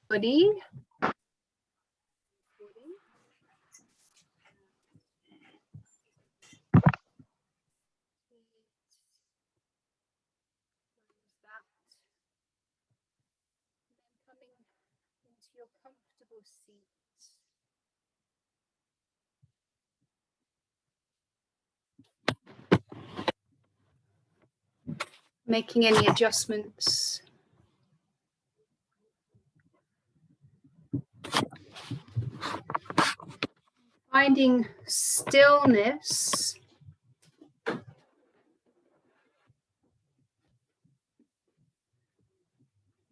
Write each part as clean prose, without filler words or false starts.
body. Coming into your comfortable seat. Making any adjustments. Finding stillness.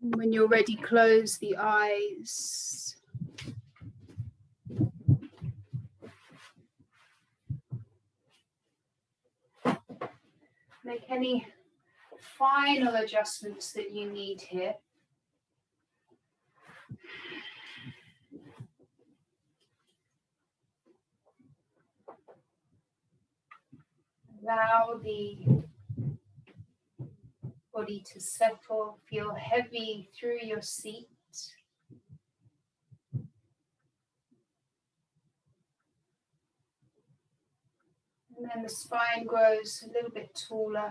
When you're ready, close the eyes. Make any final adjustments that you need here. Allow the body to settle, feel heavy through your seat. And then the spine grows a little bit taller.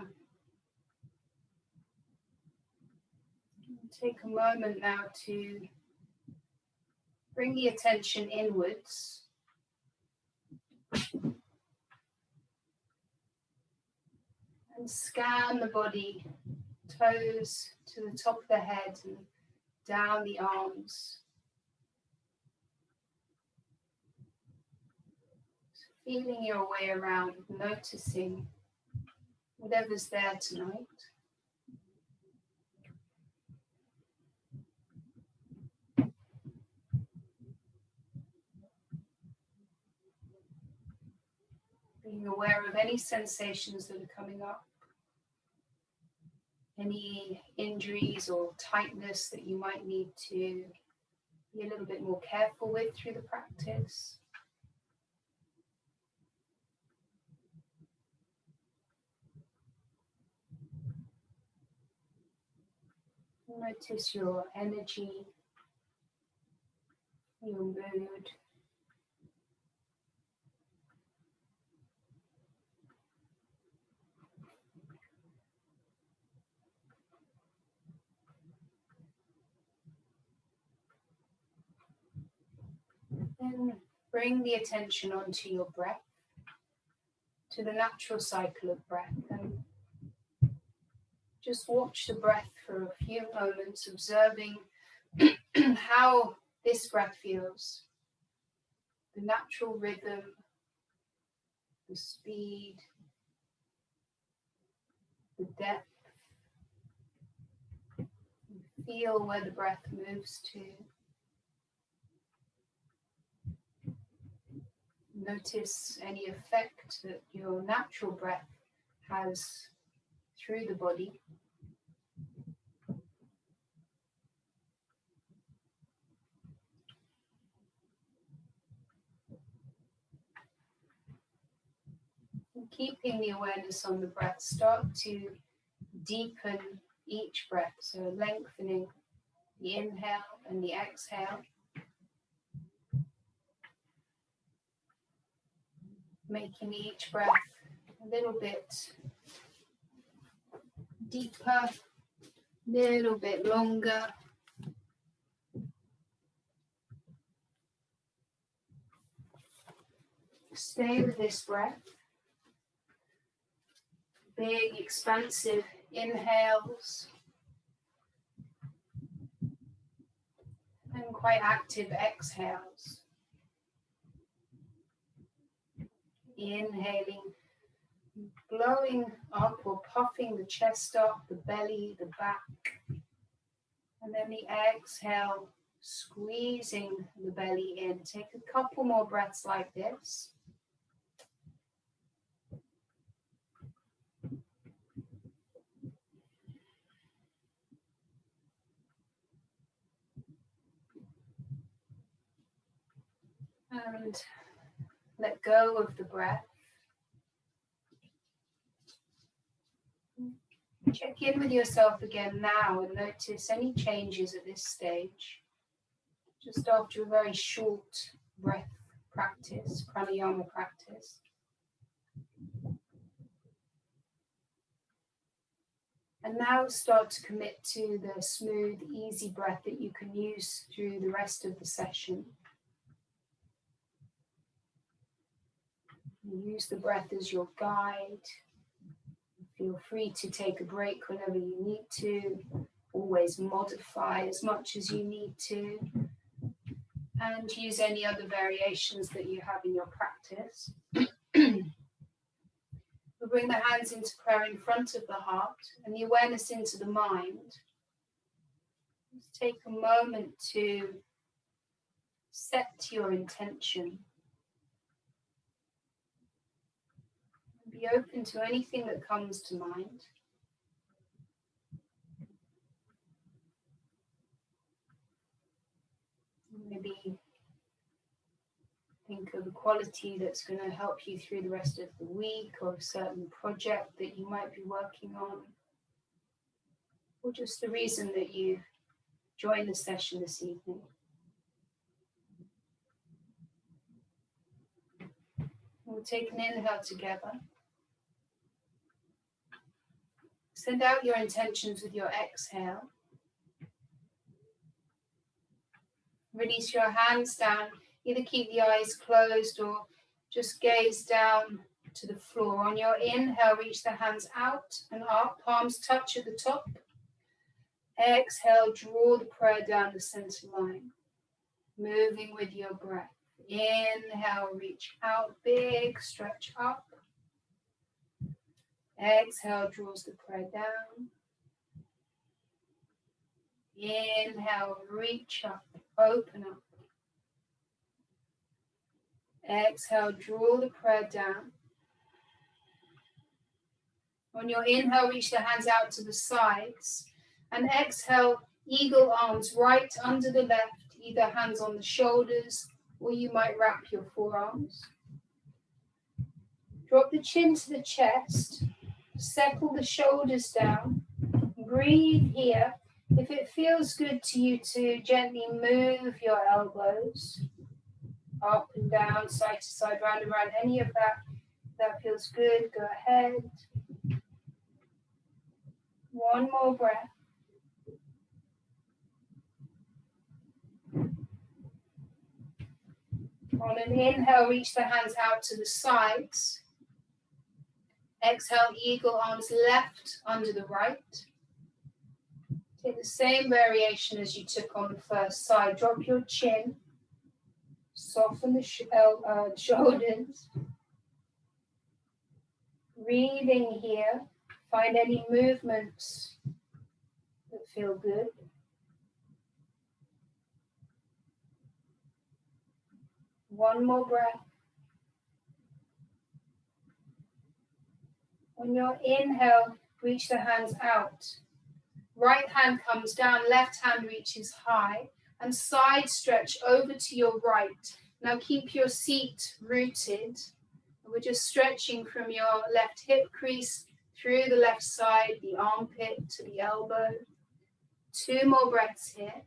Take a moment now to bring the attention inwards. And scan the body, toes to the top of the head and down the arms. Feeling your way around, noticing whatever's there tonight. Being aware of any sensations that are coming up. Any injuries or tightness that you might need to be a little bit more careful with through the practice. Notice your energy, your mood. Then bring the attention onto your breath, to the natural cycle of breath, and just watch the breath for a few moments, observing how this breath feels, the natural rhythm, the speed, the depth. Feel where the breath moves to. Notice any effect that your natural breath has through the body. And keeping the awareness on the breath, start to deepen each breath, so lengthening the inhale and the exhale. Making each breath a little bit deeper, a little bit longer. Stay with this breath. Big, expansive inhales. And quite active exhales. Inhaling, blowing up or puffing the chest up, the belly, the back. And then the exhale, squeezing the belly in. Take a couple more breaths like this. And let go of the breath. Check in with yourself again now and notice any changes at this stage, just after a very short breath practice, pranayama practice. And now start to commit to the smooth, easy breath that you can use through the rest of the session. Use the breath as your guide. Feel free to take a break whenever you need to. Always modify as much as you need to. And use any other variations that you have in your practice. We'll bring the hands into prayer in front of the heart and the awareness into the mind. Just take a moment to set your intention. Be open to anything that comes to mind. Maybe think of a quality that's going to help you through the rest of the week, or a certain project that you might be working on, or just the reason that you joined the session this evening. We'll take an inhale together. Send out your intentions with your exhale. Release your hands down. Either keep the eyes closed or just gaze down to the floor. On your inhale, reach the hands out and up. Palms touch at the top. Exhale, draw the prayer down the center line. Moving with your breath. Inhale, reach out, big stretch up. Exhale, draws the prayer down. Inhale, reach up, open up. Exhale, draw the prayer down. On your inhale, reach the hands out to the sides. And exhale, eagle arms right under the left, either hands on the shoulders, or you might wrap your forearms. Drop the chin to the chest. Settle the shoulders down. Breathe here. If it feels good to you to gently move your elbows up and down, side to side, round and round, any of that feels good, go ahead. One more breath. On an inhale, reach the hands out to the sides. Exhale, eagle arms left under the right. Take the same variation as you took on the first side. Drop your chin. Soften the shoulders. Breathing here. Find any movements that feel good. One more breath. On your inhale, reach the hands out. Right hand comes down, left hand reaches high, and side stretch over to your right. Now keep your seat rooted. We're just stretching from your left hip crease through the left side, the armpit to the elbow. 2 more breaths here.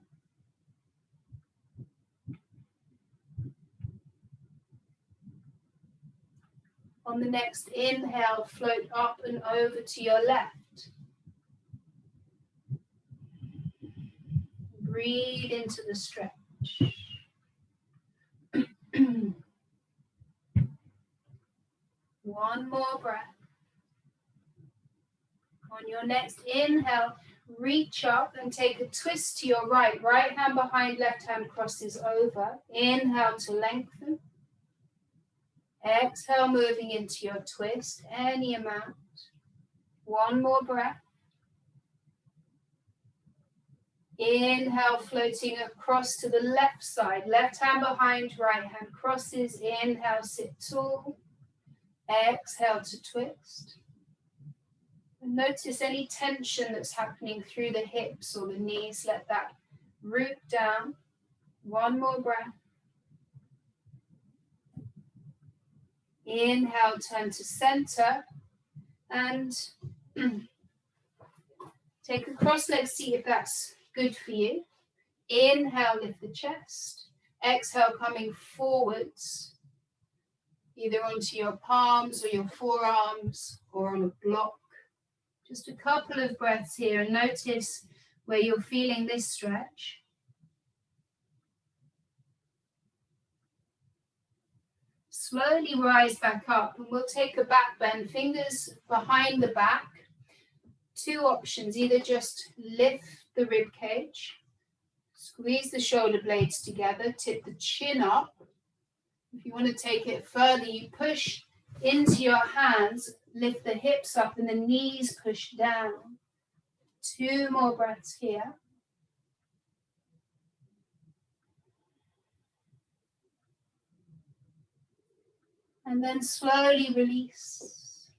On the next inhale, float up and over to your left. Breathe into the stretch. One more breath. On your next inhale, reach up and take a twist to your right. Right hand behind, left hand crosses over. Inhale to lengthen. Exhale, moving into your twist, any amount. One more breath. Inhale, floating across to the left side. Left hand behind, right hand crosses. Inhale, sit tall. Exhale to twist. And notice any tension that's happening through the hips or the knees. Let that root down. One more breath. Inhale, turn to center. And Take a cross-legged seat if that's good for you. Inhale, lift the chest. Exhale, coming forwards, either onto your palms or your forearms or on a block. Just a couple of breaths here and notice where you're feeling this stretch. Slowly rise back up and we'll take a back bend, fingers behind the back. Two options, either just lift the rib cage, squeeze the shoulder blades together, tip the chin up. If you want to take it further, you push into your hands, lift the hips up and the knees push down. Two more breaths here. And then slowly release.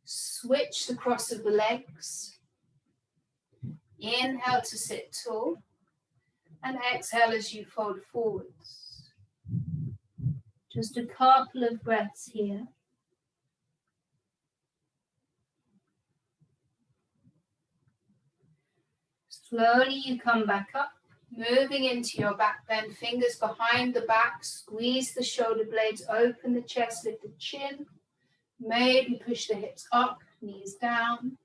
Switch the cross of the legs. Inhale to sit tall. And exhale as you fold forwards. Just a couple of breaths here. Slowly you come back up, moving into your back bend, fingers behind the back, squeeze the shoulder blades, open the chest, lift the chin. Maybe push the hips up, knees down.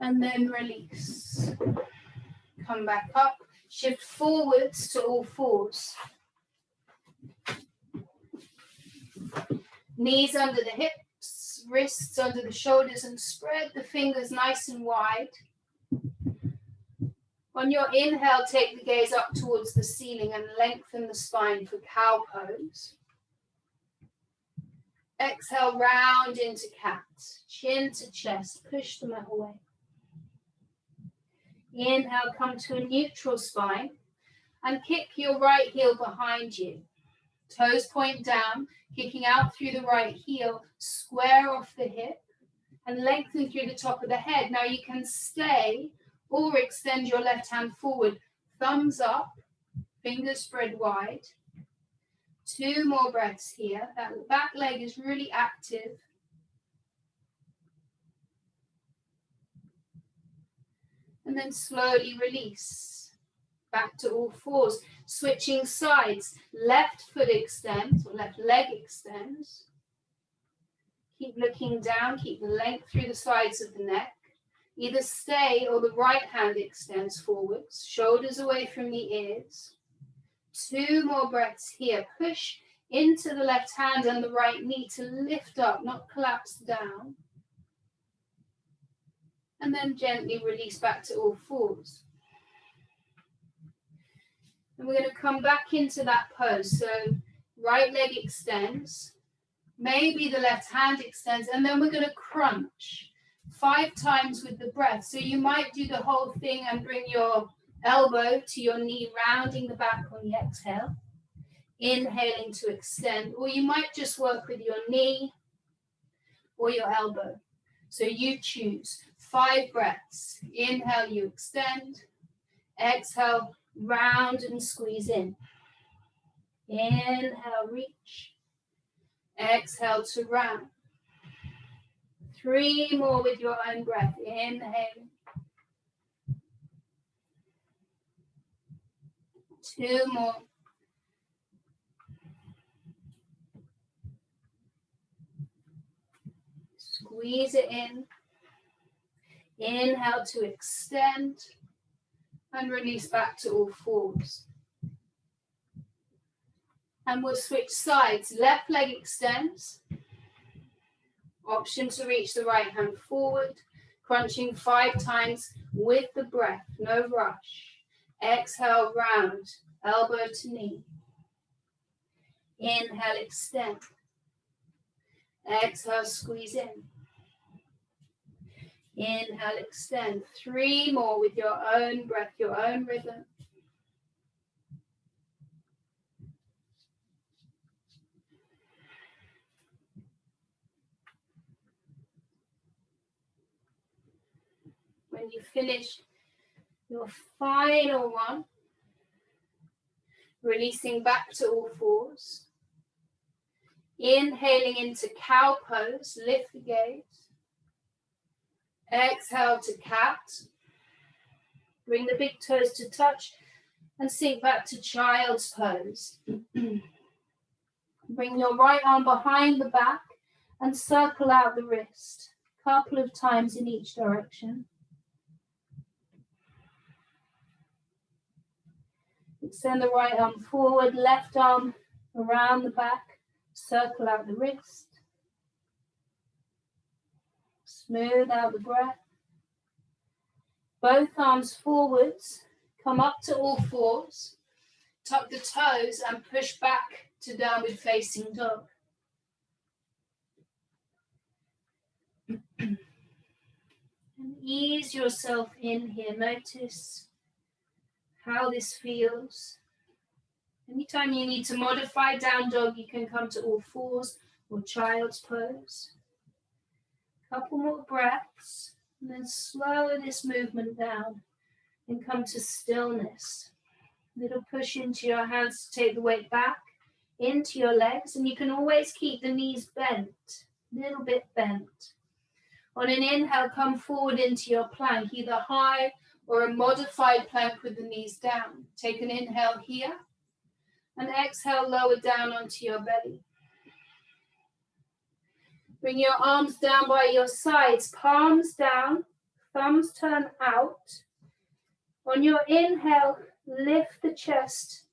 And then release. Come back up, shift forwards to all fours. Knees under the hips, wrists under the shoulders, and spread the fingers nice and wide. On your inhale, take the gaze up towards the ceiling and lengthen the spine for cow pose. Exhale, round into cat, chin to chest, push the mat away. Inhale, come to a neutral spine and kick your right heel behind you. Toes point down, kicking out through the right heel, square off the hip and lengthen through the top of the head. Now you can stay or extend your left hand forward. Thumbs up, fingers spread wide. Two more breaths here. That back leg is really active. And then slowly release. Back to all fours. Switching sides. Left foot extends, or left leg extends. Keep looking down. Keep the length through the sides of the neck. Either stay or the right hand extends forwards. Shoulders away from the ears. Two more breaths here. Push into the left hand and the right knee to lift up, not collapse down. And then gently release back to all fours. And we're going to come back into that pose. So right leg extends. Maybe the left hand extends. And then we're going to crunch 5 times with the breath. So you might do the whole thing and bring your elbow to your knee, rounding the back on the exhale. Inhaling to extend. Or you might just work with your knee or your elbow. So you choose. 5 breaths. Inhale, you extend. Exhale, round and squeeze in. Inhale, reach. Exhale to round. 3 more with your own breath. Inhale. 2 more. Squeeze it in. Inhale to extend and release back to all fours. And we'll switch sides. Left leg extends. Option to reach the right hand forward. Crunching 5 times with the breath. No rush. Exhale, round. Elbow to knee. Inhale, extend. Exhale, squeeze in. Inhale, extend. 3 more with your own breath, your own rhythm. When you finish your final one, releasing back to all fours. Inhaling into cow pose, lift the gaze. Exhale to cat. Bring the big toes to touch and sink back to child's pose. Bring your right arm behind the back and circle out the wrist, a couple of times in each direction. Extend the right arm forward, left arm around the back, circle out the wrist. Smooth out the breath. Both arms forwards, come up to all fours, tuck the toes and push back to downward facing dog. And ease yourself in here. Notice how this feels. Anytime you need to modify down dog, you can come to all fours or child's pose. Couple more breaths, and then slow this movement down and come to stillness. Little push into your hands to take the weight back into your legs, and you can always keep the knees bent, a little bit bent. On an inhale, come forward into your plank, either high or a modified plank with the knees down. Take an inhale here, and exhale, lower down onto your belly. Bring your arms down by your sides, palms down, thumbs turn out. On your inhale, lift the chest.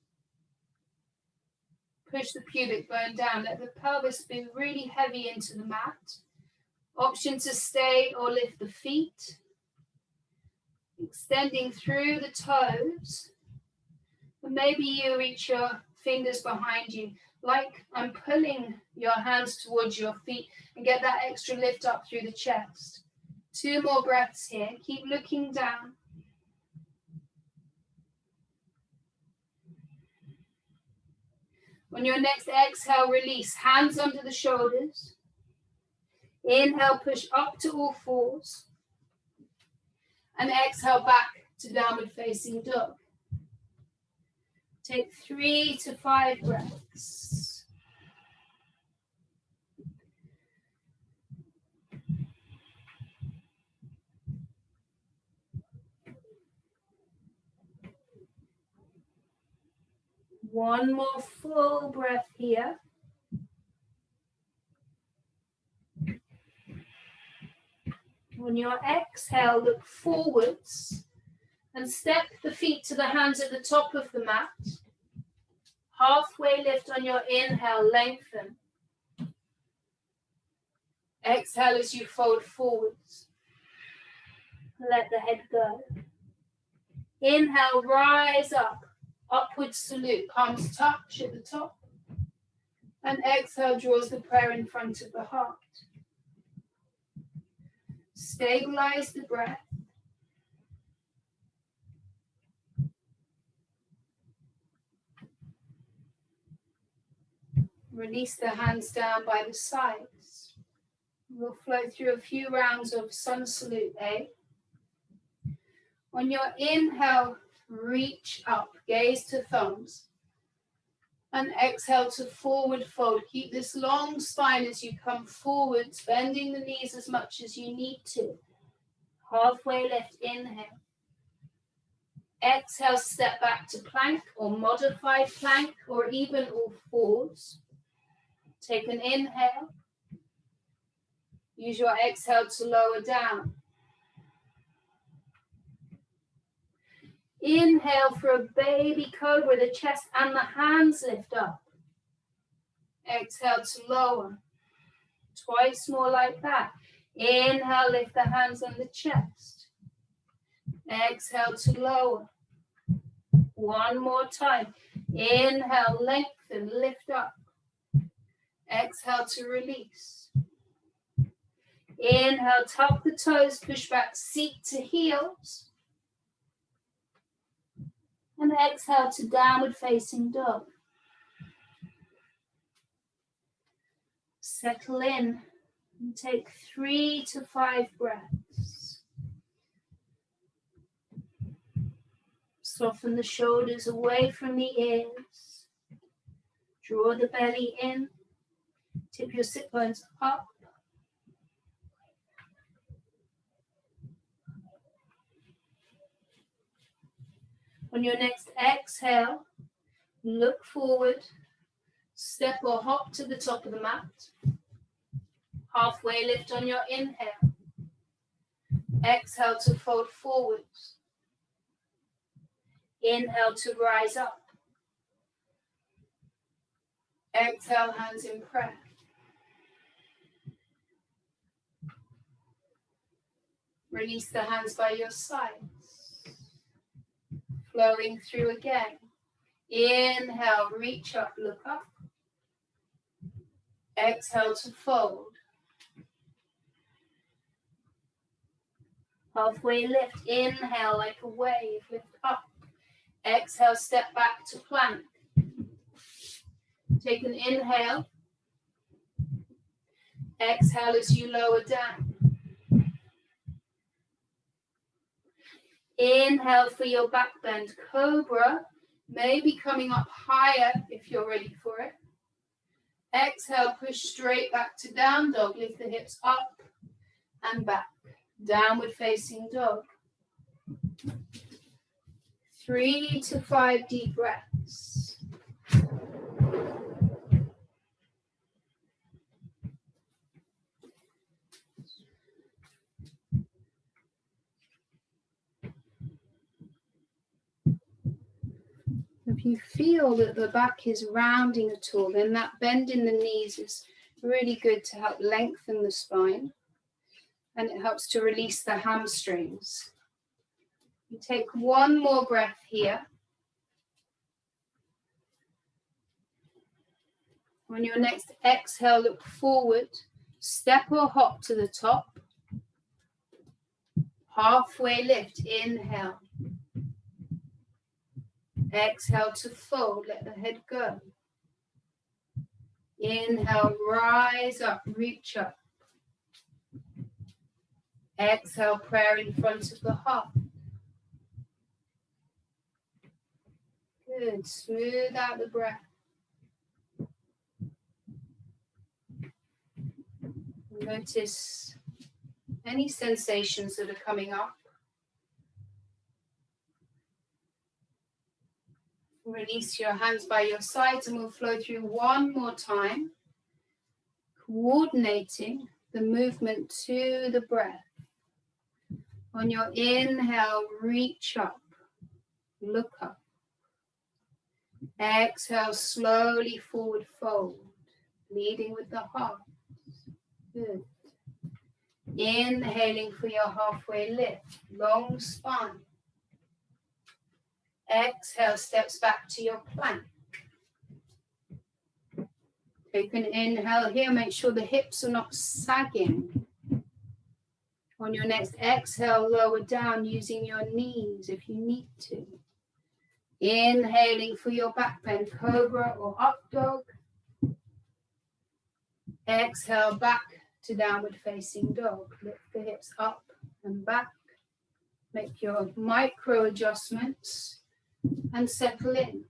Push the pubic bone down. Let the pelvis be really heavy into the mat. Option to stay or lift the feet. Extending through the toes. And maybe you reach your fingers behind you, like I'm pulling your hands towards your feet, and get that extra lift up through the chest. 2 more breaths here. Keep looking down. On your next exhale, release. Hands under the shoulders. Inhale, push up to all fours. And exhale back to downward facing dog. Take 3 to 5 breaths. One more full breath here. On your exhale, look forwards and step the feet to the hands at the top of the mat. Halfway lift on your inhale, lengthen. Exhale as you fold forwards. Let the head go. Inhale, rise up. Upward salute, palms touch at the top. And exhale draws the prayer in front of the heart. Stabilize the breath. Release the hands down by the sides. We'll flow through a few rounds of sun salute, On your inhale, reach up, gaze to thumbs. And exhale to forward fold. Keep this long spine as you come forwards, bending the knees as much as you need to. Halfway lift, inhale. Exhale, step back to plank or modified plank or even all fours. Take an inhale. Use your exhale to lower down. Inhale for a baby cobra, the chest and the hands lift up. Exhale to lower. Twice more like that. Inhale, lift the hands and the chest. Exhale to lower. One more time. Inhale, lengthen, lift up. Exhale to release. Inhale, tuck the toes, push back, seat to heels. And exhale to downward facing dog. Settle in and take 3 to 5 breaths. Soften the shoulders away from the ears. Draw the belly in. Tip your sit bones up. On your next exhale, look forward, step or hop to the top of the mat. Halfway lift on your inhale. Exhale to fold forwards. Inhale to rise up. Exhale, hands in prayer. Release the hands by your sides. Flowing through again. Inhale, reach up, look up. Exhale to fold. Halfway lift. Inhale like a wave, lift up. Exhale, step back to plank. Take an inhale. Exhale as you lower down. Inhale for your back bend. Cobra, maybe coming up higher if you're ready for it. Exhale, push straight back to down dog. Lift the hips up and back. Downward facing dog. 3 to 5 deep breaths. If you feel that the back is rounding at all, then that bend in the knees is really good to help lengthen the spine, and it helps to release the hamstrings. You take one more breath here. On your next exhale, look forward, step or hop to the top. Halfway lift, inhale. Exhale to fold, let the head go. Inhale, rise up, reach up. Exhale, prayer in front of the heart. Good, smooth out the breath. Notice any sensations that are coming up. Release your hands by your sides and we'll flow through one more time, coordinating the movement to the breath. On your inhale, reach up, look up. Exhale, slowly forward fold, leading with the heart. Good. Inhaling for your halfway lift, long spine. Exhale, steps back to your plank. Take an inhale here, make sure the hips are not sagging. On your next exhale, lower down using your knees if you need to. Inhaling for your back bend, cobra or up dog. Exhale, back to downward facing dog. Lift the hips up and back. Make your micro adjustments and settle in.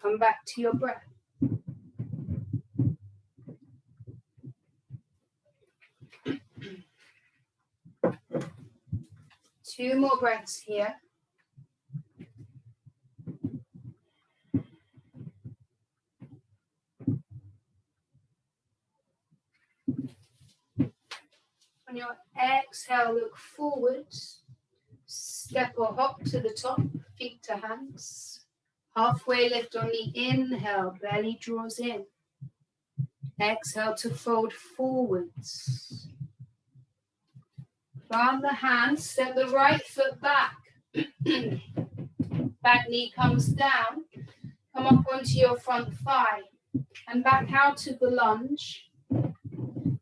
Come back to your breath. Two more breaths here. On your exhale, look forwards. Step or hop to the top, feet to hands. Halfway lift on the inhale, belly draws in. Exhale to fold forwards. Plant the hands, step the right foot back. Back knee comes down. Come up onto your front thigh and back out of the lunge.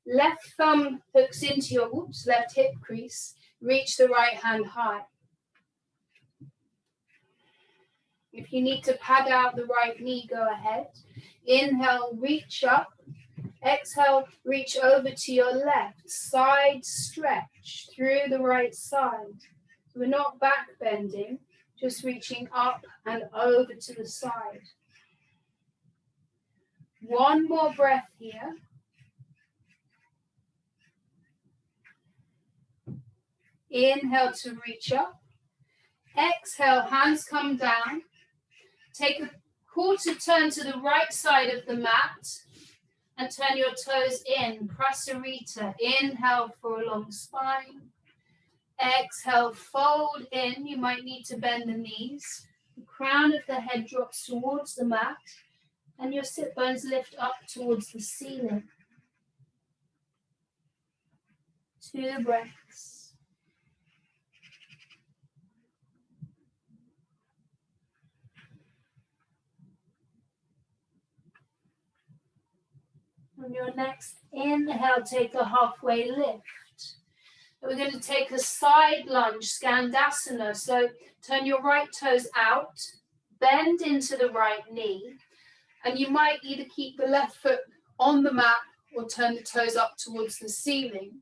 Left thumb hooks into your left hip crease. Reach the right hand high. If you need to pad out the right knee, go ahead. Inhale, reach up. Exhale, reach over to your left. Side stretch through the right side. We're not back bending, just reaching up and over to the side. One more breath here. Inhale to reach up. Exhale, hands come down. Take a quarter turn to the right side of the mat and turn your toes in. Prasarita. Inhale for a long spine. Exhale, fold in. You might need to bend the knees. The crown of the head drops towards the mat and your sit bones lift up towards the ceiling. 2 breaths. On your next inhale, take a halfway lift. We're going to take a side lunge, Skandasana. So turn your right toes out, bend into the right knee, and you might either keep the left foot on the mat or turn the toes up towards the ceiling.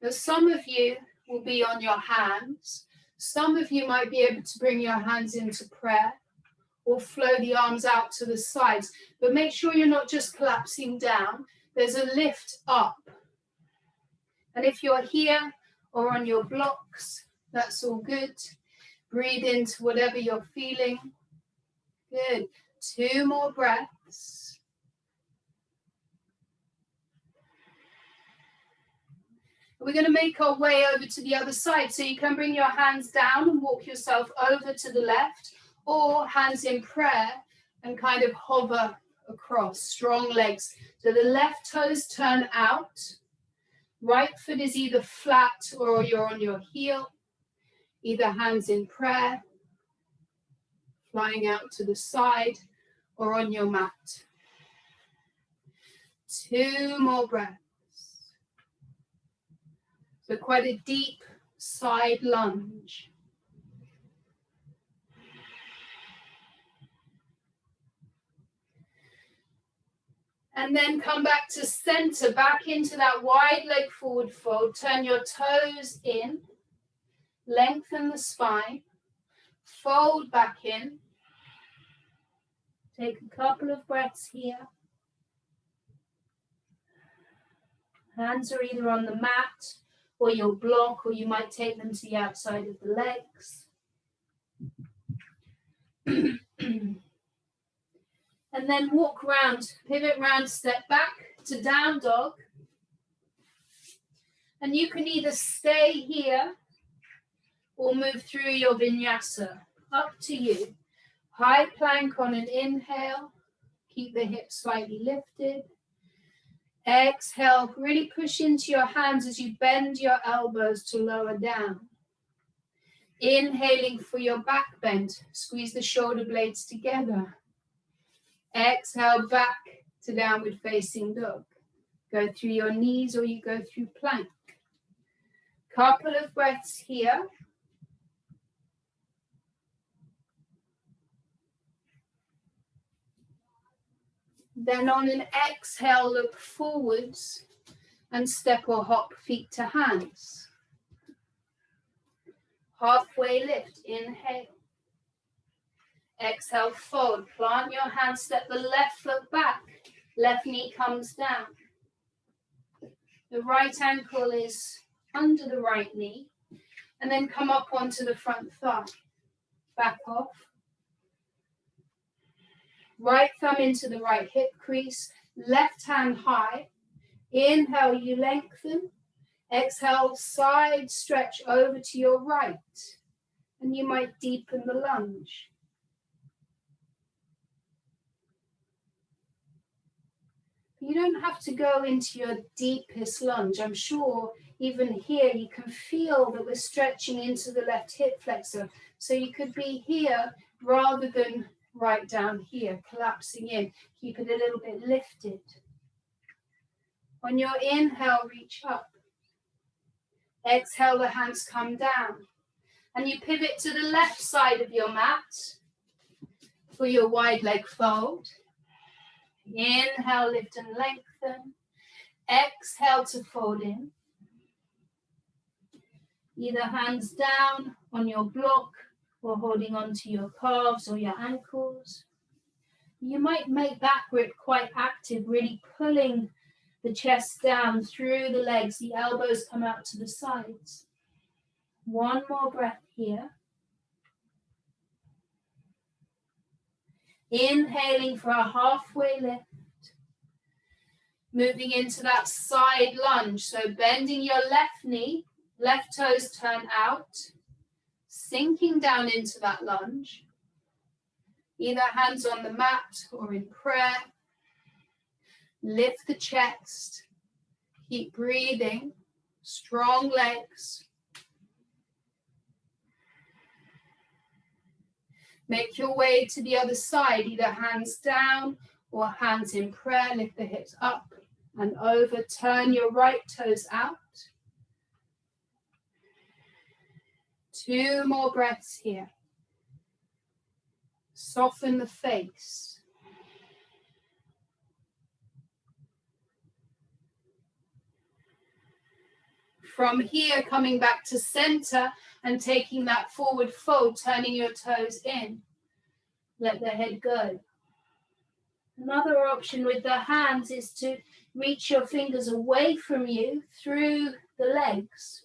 Now, some of you will be on your hands. Some of you might be able to bring your hands into prayer or flow the arms out to the sides. But make sure you're not just collapsing down. There's a lift up. And if you're here or on your blocks, that's all good. Breathe into whatever you're feeling. Good. 2 more breaths. We're going to make our way over to the other side. So you can bring your hands down and walk yourself over to the left, or hands in prayer and kind of hover across. Strong legs. So the left toes turn out. Right foot is either flat or you're on your heel. Either hands in prayer, flying out to the side, or on your mat. 2 more breaths. So quite a deep side lunge. And then come back to center, back into that wide leg forward fold. Turn your toes in, lengthen the spine, fold back in. Take a couple of breaths here. Hands are either on the mat or your block, or you might take them to the outside of the legs. And then walk round, pivot round, step back to down dog. And you can either stay here or move through your vinyasa. Up to you. High plank on an inhale. Keep the hips slightly lifted. Exhale, really push into your hands as you bend your elbows to lower down. Inhaling for your back bend. Squeeze the shoulder blades together. Exhale back to downward facing dog. Go through your knees or you go through plank. Couple of breaths here. Then on an exhale, look forwards and step or hop feet to hands. Halfway lift, inhale. Exhale, fold. Plant your hands, step the left foot back. Left knee comes down. The right ankle is under the right knee. And then come up onto the front thigh. Back off. Right thumb into the right hip crease. Left hand high. Inhale, you lengthen. Exhale, side stretch over to your right. And you might deepen the lunge. You don't have to go into your deepest lunge. I'm sure even here you can feel that we're stretching into the left hip flexor. So you could be here rather than right down here, collapsing in. Keep it a little bit lifted. On your inhale, reach up. Exhale, the hands come down. And you pivot to the left side of your mat for your wide leg fold. Inhale, lift and lengthen. Exhale to fold in. Either hands down on your block or holding onto your calves or your ankles. You might make that grip quite active, really pulling the chest down through the legs. The elbows come out to the sides. One more breath here. Inhaling for a halfway lift. Moving into that side lunge. So bending your left knee, left toes turn out. Sinking down into that lunge. Either hands on the mat or in prayer. Lift the chest. Keep breathing. Strong legs. Make your way to the other side, either hands down or hands in prayer. Lift the hips up and over. Turn your right toes out. 2 more breaths here. Soften the face. From here, coming back to center and taking that forward fold, turning your toes in. Let the head go. Another option with the hands is to reach your fingers away from you through the legs.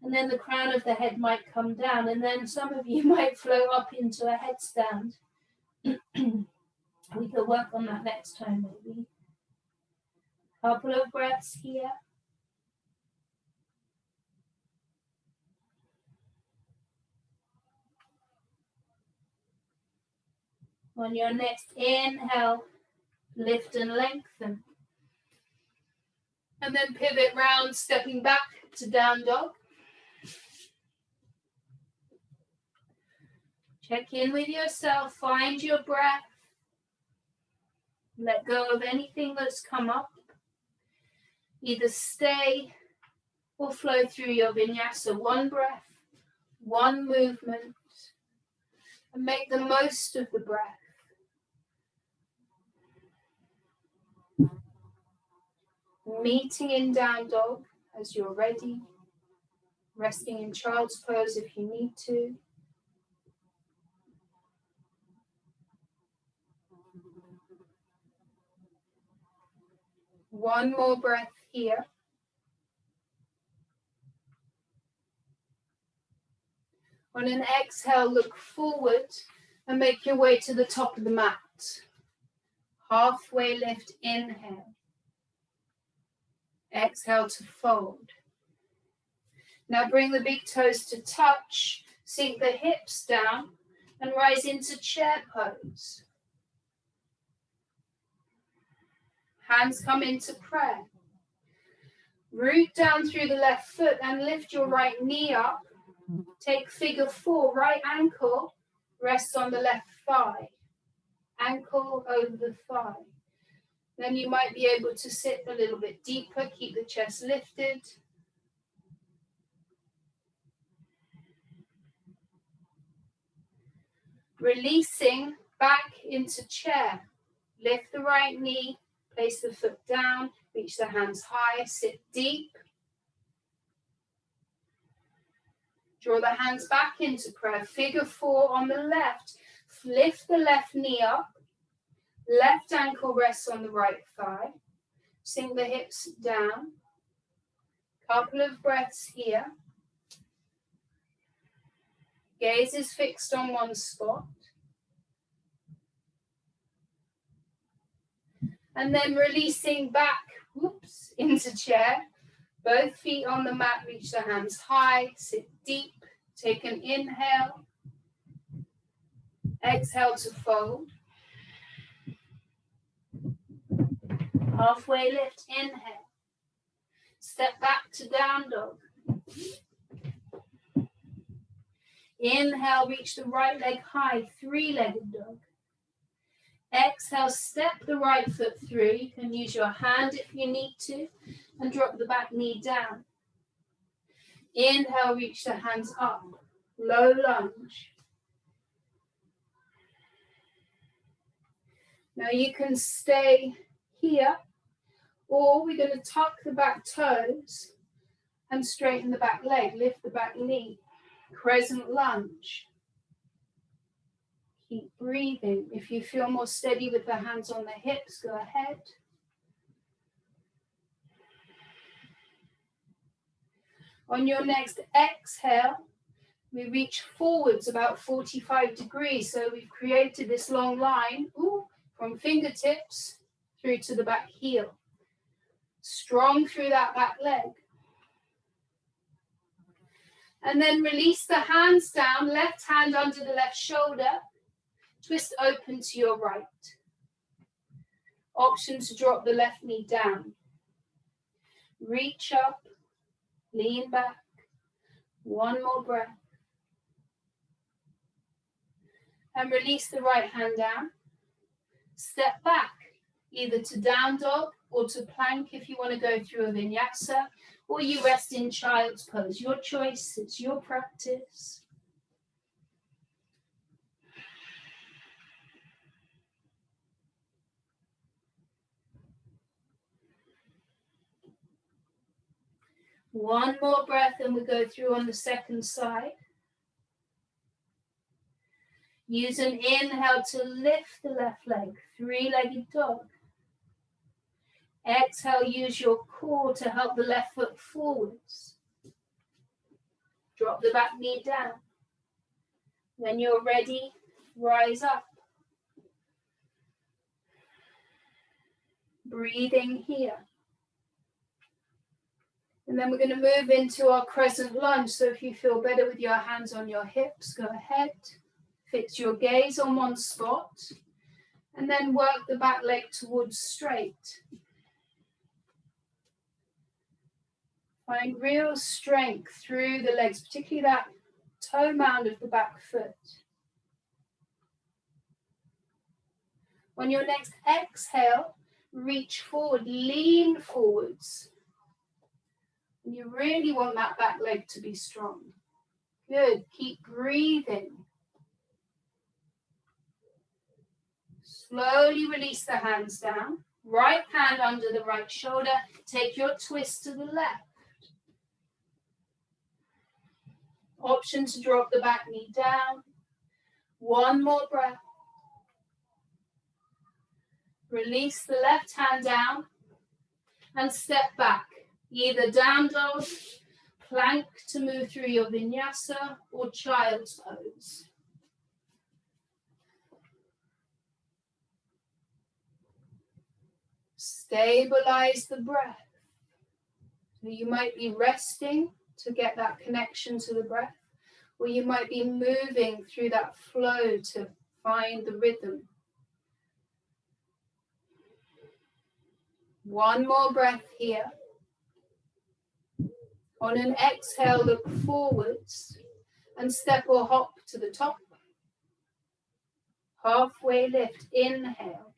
And then the crown of the head might come down, and then some of you might float up into a headstand. We could work on that next time, maybe. Couple of breaths here. On your next inhale, lift and lengthen. And then pivot round, stepping back to down dog. Check in with yourself, find your breath. Let go of anything that's come up. Either stay or flow through your vinyasa. One breath, one movement, and make the most of the breath. Meeting in down dog as you're ready. Resting in child's pose if you need to. One more breath here. On an exhale, look forward and make your way to the top of the mat. Halfway lift, inhale. Exhale to fold. Now bring the big toes to touch, sink the hips down and rise into chair pose. Hands come into prayer. Root down through the left foot and lift your right knee up. Take figure 4, right ankle, rest on the left thigh. Ankle over the thigh. Then you might be able to sit a little bit deeper, keep the chest lifted. Releasing back into chair. Lift the right knee, place the foot down, reach the hands high, sit deep. Draw the hands back into prayer. Figure 4 on the left. Lift the left knee up. Left ankle rests on the right thigh. Sink the hips down. Couple of breaths here. Gaze is fixed on one spot. And then releasing back, into chair. Both feet on the mat, reach the hands high, sit deep. Take an inhale. Exhale to fold. Halfway lift, inhale. Step back to down dog. Inhale, reach the right leg high, 3-legged dog. Exhale, step the right foot through. You can use your hand if you need to, and drop the back knee down. Inhale, reach the hands up, low lunge. Now you can stay here, or we're going to tuck the back toes and straighten the back leg, lift the back knee, crescent lunge. Keep breathing. If you feel more steady with the hands on the hips, go ahead. On your next exhale, we reach forwards about 45 degrees. So we've created this long line from fingertips through to the back heel. Strong through that back leg. And then release the hands down, left hand under the left shoulder. Twist open to your right. Option to drop the left knee down. Reach up, lean back. One more breath. And release the right hand down. Step back, either to down dog or to plank if you want to go through a vinyasa, or you rest in child's pose. Your choice, it's your practice. One more breath and we go through on the second side. Use an inhale to lift the left leg, three-legged dog. Exhale, use your core to help the left foot forwards. Drop the back knee down. When you're ready, rise up. Breathing here. And then we're going to move into our crescent lunge. So if you feel better with your hands on your hips, go ahead. Fix your gaze on one spot. And then work the back leg towards straight. Find real strength through the legs, particularly that toe mound of the back foot. On your next exhale, reach forward, lean forwards. And you really want that back leg to be strong. Good, keep breathing. Slowly release the hands down. Right hand under the right shoulder. Take your twist to the left. Option to drop the back knee down. One more breath. Release the left hand down and step back. Either down dog, plank to move through your vinyasa, or child's pose. Stabilize the breath. So you might be resting to get that connection to the breath, or you might be moving through that flow to find the rhythm. One more breath here. On an exhale, look forwards and step or hop to the top. Halfway lift, inhale.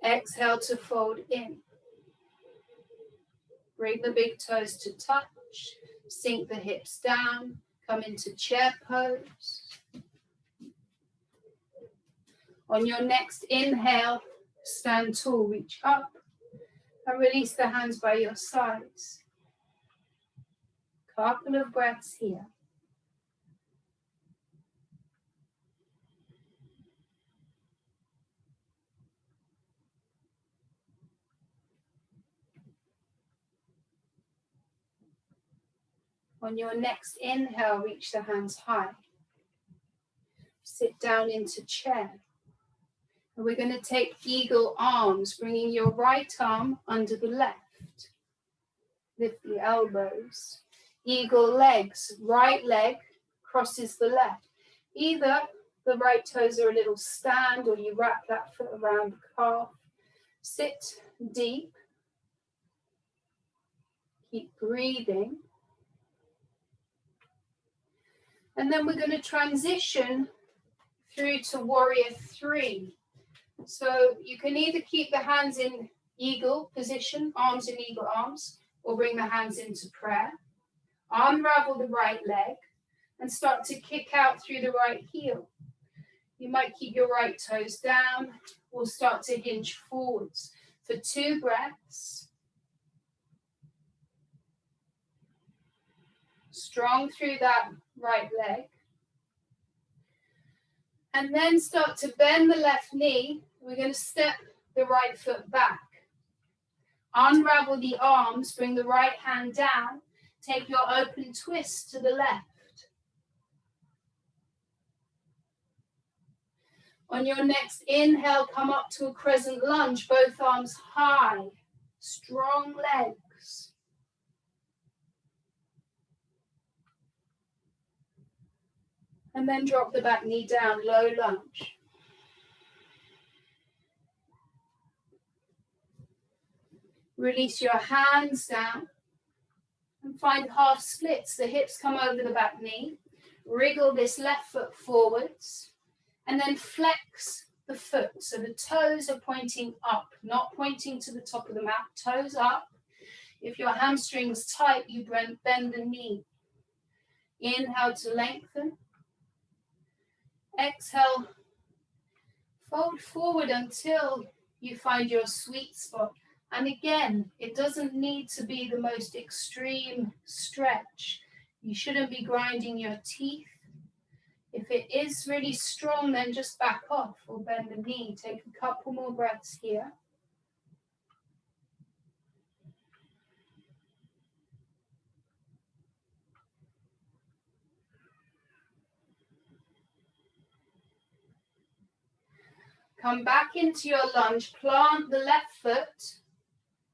Exhale to fold in. Bring the big toes to touch. Sink the hips down. Come into chair pose. On your next inhale, stand tall, reach up. And release the hands by your sides. Couple of breaths here. On your next inhale, reach the hands high. Sit down into chair. And we're going to take eagle arms, bringing your right arm under the left. Lift the elbows. Eagle legs, right leg crosses the left. Either the right toes are a little stand or you wrap that foot around the calf. Sit deep. Keep breathing. And then we're going to transition through to warrior 3. So you can either keep the hands in eagle position, arms in eagle arms, or bring the hands into prayer. Unravel the right leg and start to kick out through the right heel. You might keep your right toes down or start to hinge forwards for 2 breaths. Strong through that right leg. And then start to bend the left knee. We're going to step the right foot back. Unravel the arms, bring the right hand down. Take your open twist to the left. On your next inhale, come up to a crescent lunge, both arms high, strong legs. And then drop the back knee down, low lunge. Release your hands down and find half splits. The hips come over the back knee. Wriggle this left foot forwards and then flex the foot. So the toes are pointing up, not pointing to the top of the mat. Toes up. If your hamstring's tight, you bend the knee. Inhale to lengthen. Exhale, fold forward until you find your sweet spot. And again, it doesn't need to be the most extreme stretch. You shouldn't be grinding your teeth. If it is really strong, then just back off or bend the knee. Take a couple more breaths here. Come back into your lunge, plant the left foot,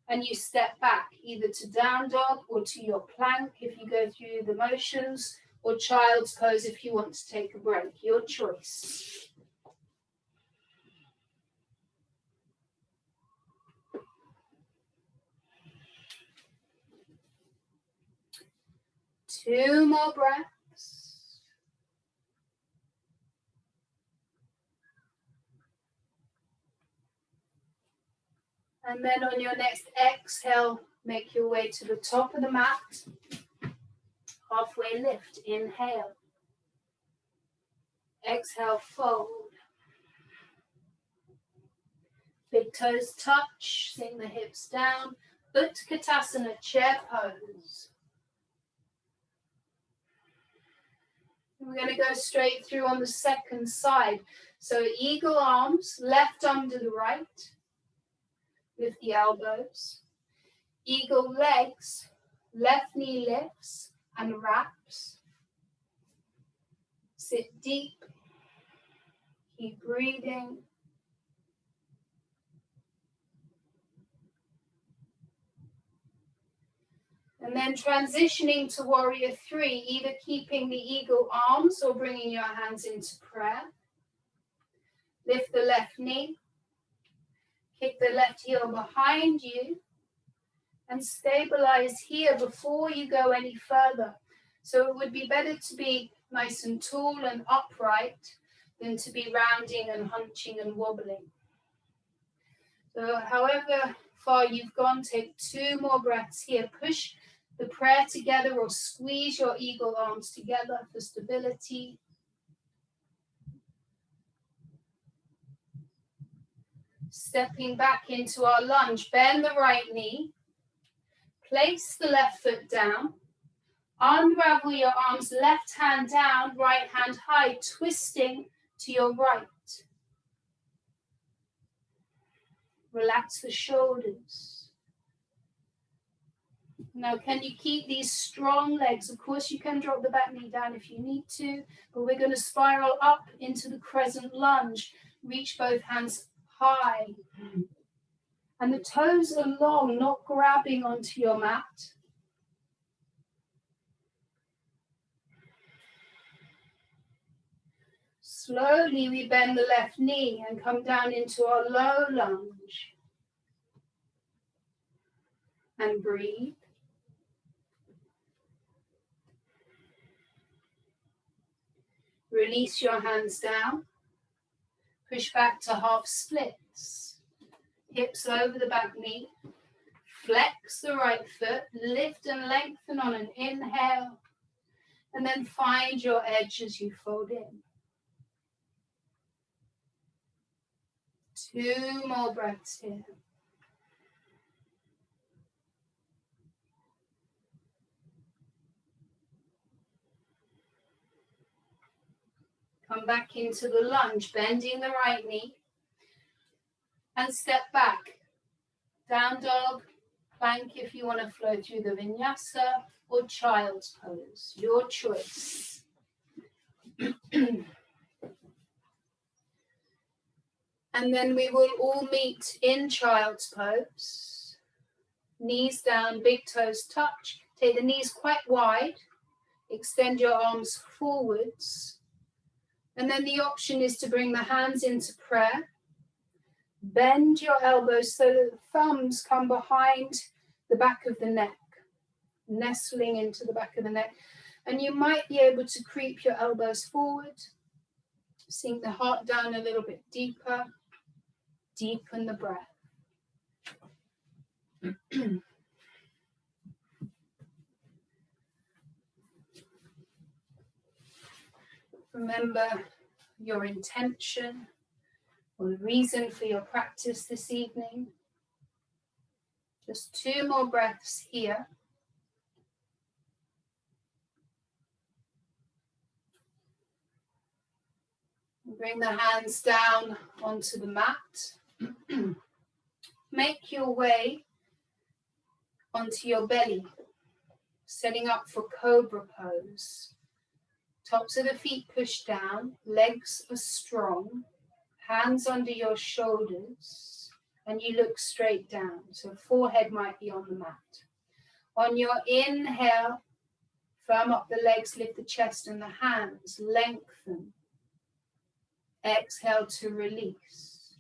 and you step back either to down dog or to your plank if you go through the motions, or child's pose if you want to take a break. Your choice. Two more breaths. And then on your next exhale, make your way to the top of the mat. Halfway lift, inhale. Exhale, fold. Big toes touch, sink the hips down. Utkatasana, chair pose. We're going to go straight through on the second side. So eagle arms, left arm to the right. Lift the elbows. Eagle legs, left knee lifts and wraps. Sit deep. Keep breathing. And then transitioning to warrior three, either keeping the eagle arms or bringing your hands into prayer. Lift the left knee. Kick the left heel behind you and stabilize here before you go any further. So it would be better to be nice and tall and upright than to be rounding and hunching and wobbling. So however far you've gone, take two more breaths here. Push the prayer together or squeeze your eagle arms together for stability. Stepping back into our lunge, bend the right knee, place the left foot down, unravel your arms, left hand down, right hand high, twisting to your right. Relax the shoulders. Now, can you keep these strong legs? Of course, you can drop the back knee down if you need to, but we're going to spiral up into the crescent lunge. Reach both hands high. And the toes are long, not grabbing onto your mat. Slowly, we bend the left knee and come down into our low lunge. And breathe. Release your hands down. Push back to half splits. Hips over the back knee. Flex the right foot. Lift and lengthen on an inhale. And then find your edge as you fold in. Two more breaths here. Come back into the lunge, bending the right knee. And step back. Down dog, plank if you want to flow through the vinyasa, or child's pose, your choice. And then we will all meet in child's pose. Knees down, big toes touch. Take the knees quite wide. Extend your arms forwards. And then the option is to bring the hands into prayer. Bend your elbows so that the thumbs come behind the back of the neck, nestling into the back of the neck. And you might be able to creep your elbows forward, sink the heart down a little bit deeper, deepen the breath. Remember your intention or the reason for your practice this evening. Just 2 more breaths here. Bring the hands down onto the mat. Make your way onto your belly, setting up for cobra pose. Tops of the feet push down, legs are strong, hands under your shoulders, and you look straight down. So forehead might be on the mat. On your inhale, firm up the legs, lift the chest and the hands, lengthen. Exhale to release.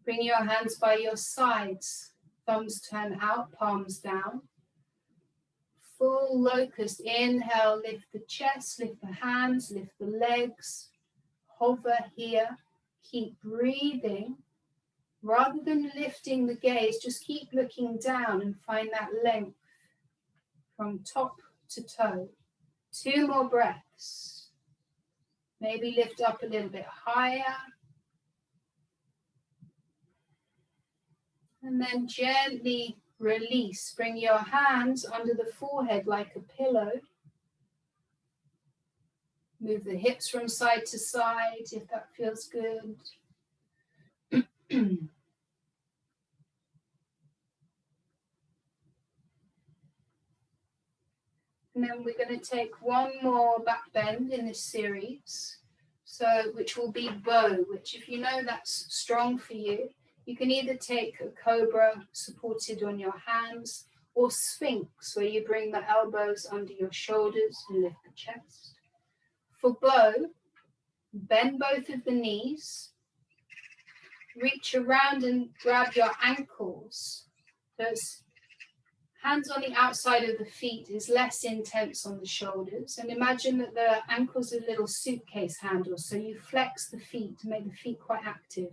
Bring your hands by your sides, thumbs turn out, palms down. Full locust, inhale, lift the chest, lift the hands, lift the legs, hover here, keep breathing. Rather than lifting the gaze, just keep looking down and find that length from top to toe. 2 more breaths. Maybe lift up a little bit higher. And then gently release. Bring your hands under the forehead like a pillow. Move the hips from side to side if that feels good. And then we're going to take 1 more back bend in this series, which will be bow, which if you know that's strong for you, you can either take a cobra supported on your hands or sphinx, where you bring the elbows under your shoulders and lift the chest. For bow, bend both of the knees, reach around and grab your ankles. Those hands on the outside of the feet is less intense on the shoulders. And imagine that the ankles are little suitcase handles, so you flex the feet to make the feet quite active.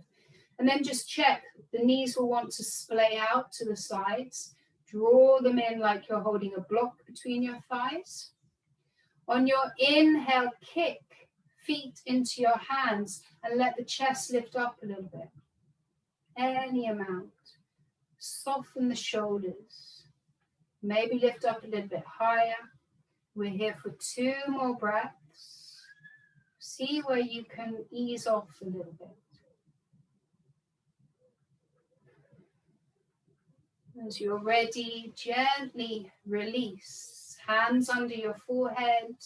And then just check, the knees will want to splay out to the sides. Draw them in like you're holding a block between your thighs. On your inhale, kick feet into your hands and let the chest lift up a little bit. Any amount. Soften the shoulders. Maybe lift up a little bit higher. We're here for 2 more breaths. See where you can ease off a little bit. As you're ready, gently release. Hands under your forehead.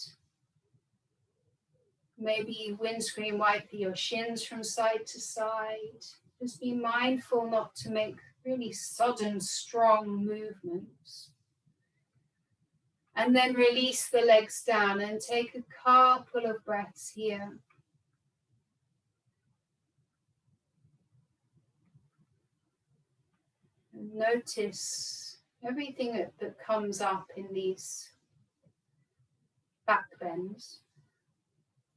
Maybe windscreen wipe your shins from side to side. Just be mindful not to make really sudden, strong movements. And then release the legs down and take a couple of breaths here. And notice everything that comes up in these back bends.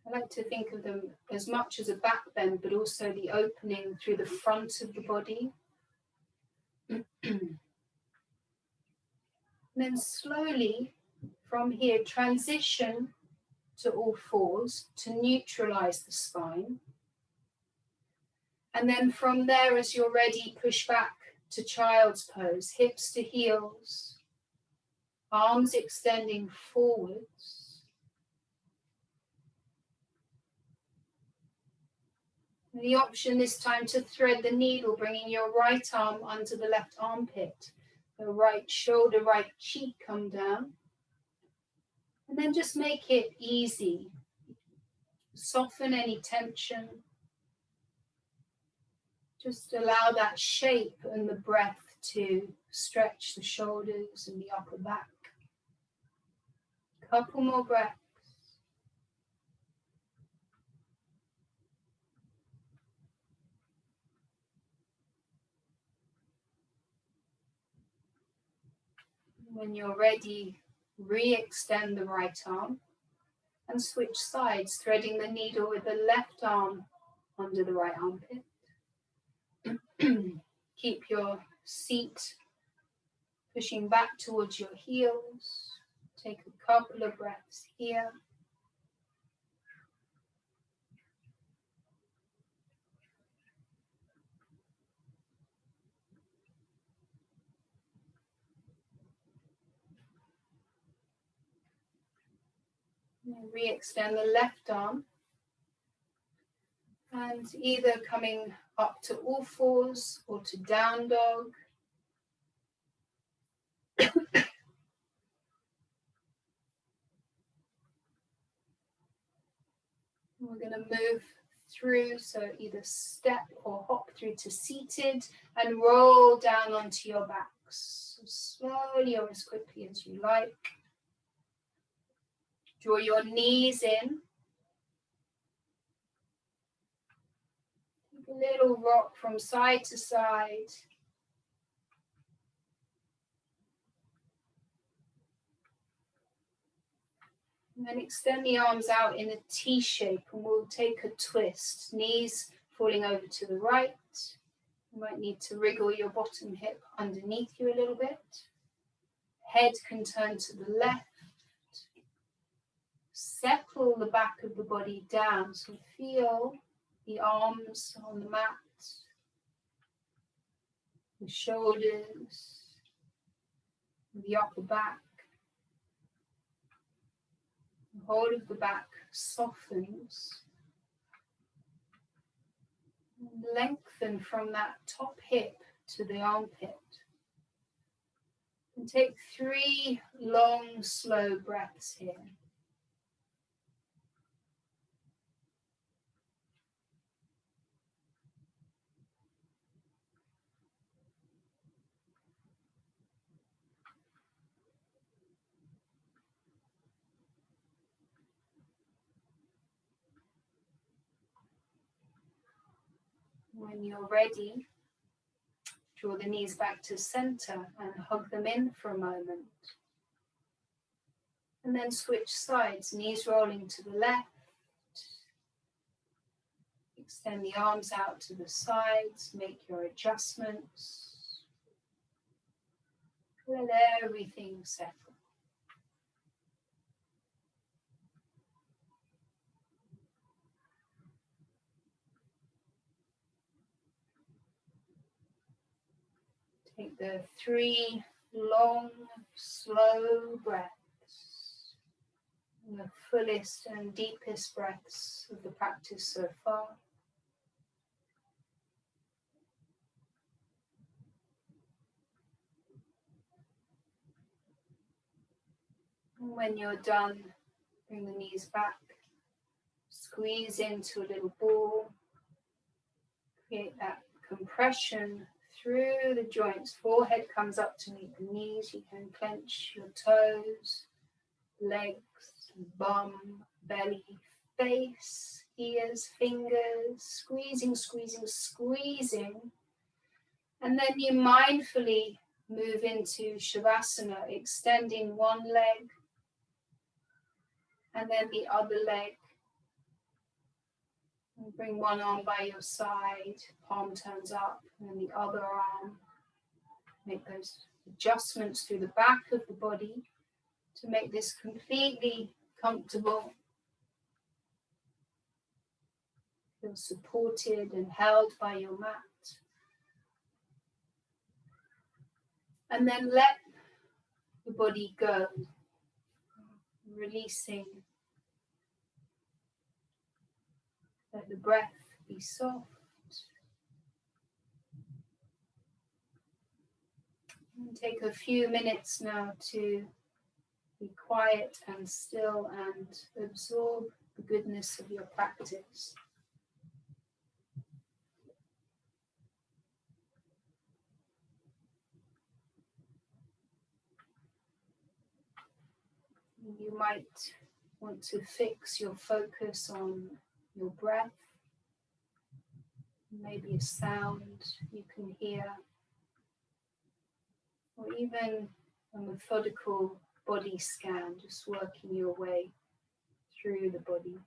I like to think of them as much as a back bend, but also the opening through the front of the body. And then slowly from here, transition to all fours to neutralize the spine. And then from there, as you're ready, push back to child's pose, hips to heels, arms extending forwards. The option this time to thread the needle, bringing your right arm under the left armpit, the right shoulder, right cheek come down. And then just make it easy. Soften any tension. Just allow that shape and the breath to stretch the shoulders and the upper back. Couple more breaths. When you're ready, re-extend the right arm and switch sides, threading the needle with the left arm under the right armpit. Keep your seat pushing back towards your heels. Take a couple of breaths here. Re-extend the left arm and either coming up to all fours or to down dog. We're going to move through, so either step or hop through to seated and roll down onto your backs. So slowly or as quickly as you like. Draw your knees in. Take a little rock from side to side. And then extend the arms out in a T shape and we'll take a twist. Knees falling over to the right. You might need to wriggle your bottom hip underneath you a little bit. Head can turn to the left. Settle the back of the body down. So feel the arms on the mat, the shoulders, the upper back. The whole of the back softens. And lengthen from that top hip to the armpit. And take 3 long, slow breaths here. When you're ready, draw the knees back to center and hug them in for a moment. And then switch sides, knees rolling to the left. Extend the arms out to the sides, make your adjustments. Let everything settle. Take the 3 long, slow breaths, the fullest and deepest breaths of the practice so far. And when you're done, bring the knees back, squeeze into a little ball, create that compression through the joints. Forehead comes up to meet the knees. You can clench your toes, legs, bum, belly, face, ears, fingers, squeezing, squeezing, squeezing. And then you mindfully move into Shavasana, extending one leg and then the other leg. And bring one arm by your side, palm turns up, and then the other arm. Make those adjustments through the back of the body to make this completely comfortable. Feel supported and held by your mat. And then let the body go, releasing. Let the breath be soft. And take a few minutes now to be quiet and still and absorb the goodness of your practice. You might want to fix your focus on your breath, maybe a sound you can hear, or even a methodical body scan, just working your way through the body.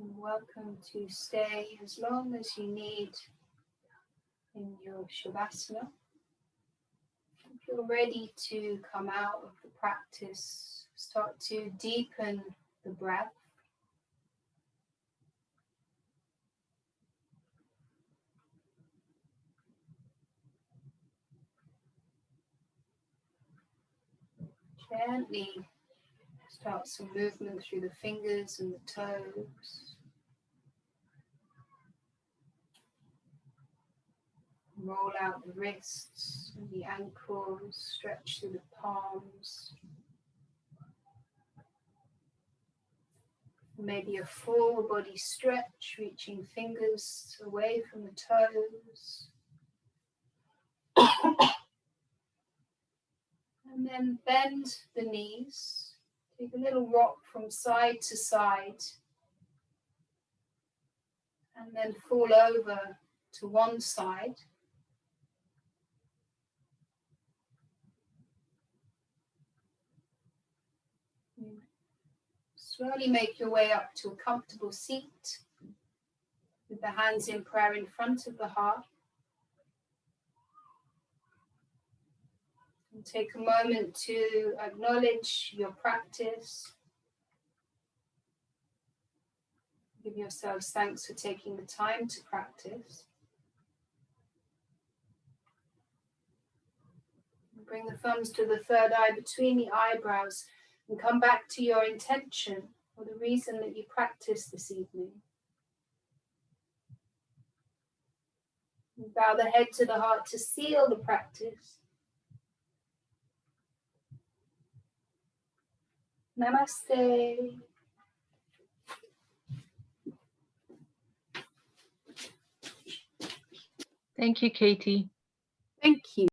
And welcome to stay as long as you need in your Shavasana. If you're ready to come out of the practice, start to deepen the breath. Gently start some movement through the fingers and the toes. Roll out the wrists and the ankles, stretch through the palms. Maybe a full body stretch, reaching fingers away from the toes. And then bend the knees. Take a little rock from side to side. And then fall over to one side. Slowly make your way up to a comfortable seat with the hands in prayer in front of the heart. And take a moment to acknowledge your practice. Give yourselves thanks for taking the time to practice. Bring the thumbs to the third eye between the eyebrows and come back to your intention or the reason that you practice this evening. And bow the head to the heart to seal the practice. Namaste. Thank you, Katie. Thank you.